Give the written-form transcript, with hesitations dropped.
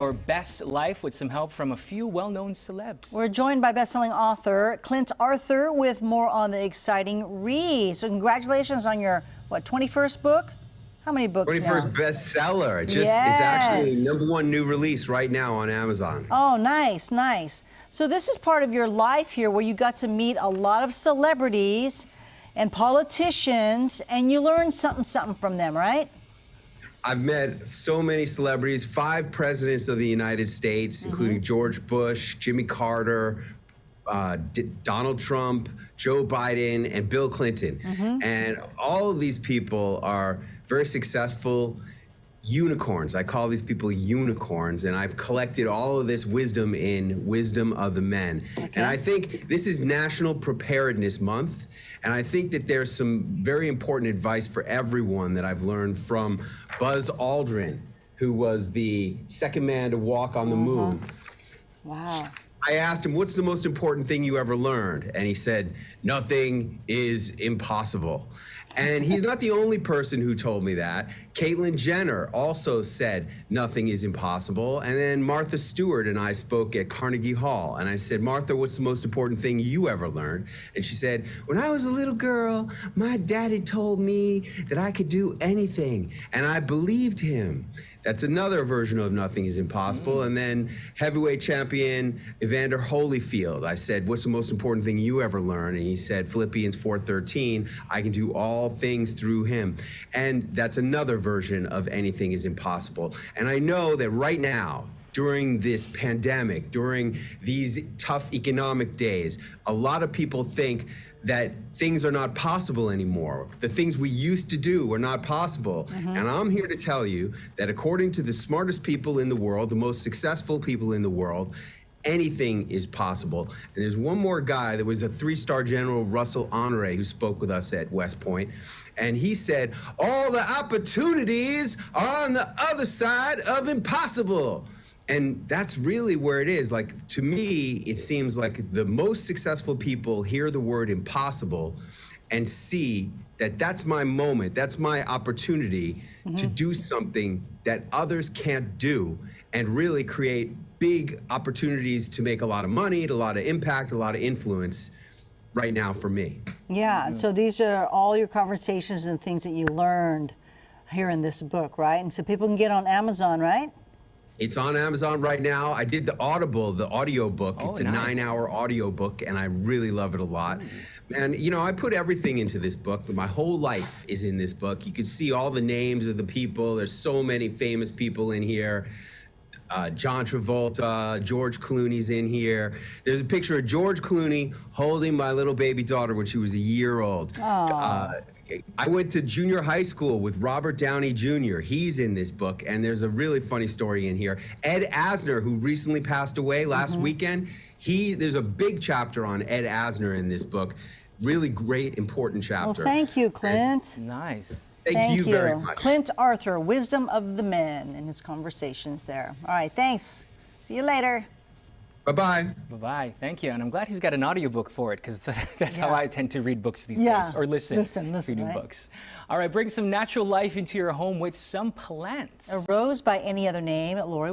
Your best life with some help from a few well-known celebs. We're joined by best-selling author Clint Arthur with more on the exciting read. So congratulations on your, 21st book? How many books 21st now? bestseller. It's Yes. actually #1 new release right now on Amazon. Oh, nice, nice. So this is part of your life here where you got to meet a lot of celebrities and politicians, and you learned something from them, right? I've met so many celebrities, 5 presidents of the United States, including George Bush, Jimmy Carter, Donald Trump, Joe Biden, and Bill Clinton. And all of these people are very successful unicorns. I call these people unicorns, and I've collected all of this wisdom in Wisdom of the Men. And I think this is National Preparedness Month, and I think that there's some very important advice for everyone that I've learned from Buzz Aldrin, who was the second man to walk on the moon. Wow. I asked him, what's the most important thing you ever learned? And he said, nothing is impossible. And he's not the only person who told me that. Caitlyn Jenner also said nothing is impossible. And then Martha Stewart and I spoke at Carnegie Hall. And I said, Martha, what's the most important thing you ever learned? And she said, when I was a little girl, my daddy told me that I could do anything. And I believed him. That's another version of nothing is impossible. And then heavyweight champion Evander Holyfield, I said, what's the most important thing you ever learned? And he said, Philippians 4:13, I can do all things through him. And that's another version of anything is impossible. And I know that right now, during this pandemic, during these tough economic days, a lot of people think that things are not possible anymore. The things we used to do are not possible. And I'm here to tell you that according to the smartest people in the world, the most successful people in the world, anything is possible. And there's one more guy, there was a 3-star General Russell Honore who spoke with us at West Point. And he said, all the opportunities are on the other side of impossible. And that's really where it is. Like, to me, it seems like the most successful people hear the word impossible and see that that's my moment, that's my opportunity to do something that others can't do and really create big opportunities to make a lot of money, a lot of impact, a lot of influence right now for me. Yeah, so these are all your conversations and things that you learned here in this book, right? And so people can get on Amazon, right? It's on Amazon right now. I did the Audible, the audio book. It's a 9-hour audio book, and I really love it a lot. And you know, I put everything into this book, but my whole life is in this book. You can see all the names of the people. There's so many famous people in here. John Travolta, George Clooney's in here. There's a picture of George Clooney holding my little baby daughter when she was a year old. I went to junior high school with Robert Downey Jr. He's in this book, and there's a really funny story in here. Ed Asner, who recently passed away last weekend, there's a big chapter on Ed Asner in this book. Really great, important chapter. Well, thank you, Clint. Nice. Thank you very much. Clint Arthur, Wisdom of the Men, in his conversations there. All right, thanks. See you later. Bye-bye. Bye-bye. Thank you. And I'm glad he's got an audiobook for it, because that's how I tend to read books these days, or listen to new books. All right, bring some natural life into your home with some plants. A rose by any other name, Lori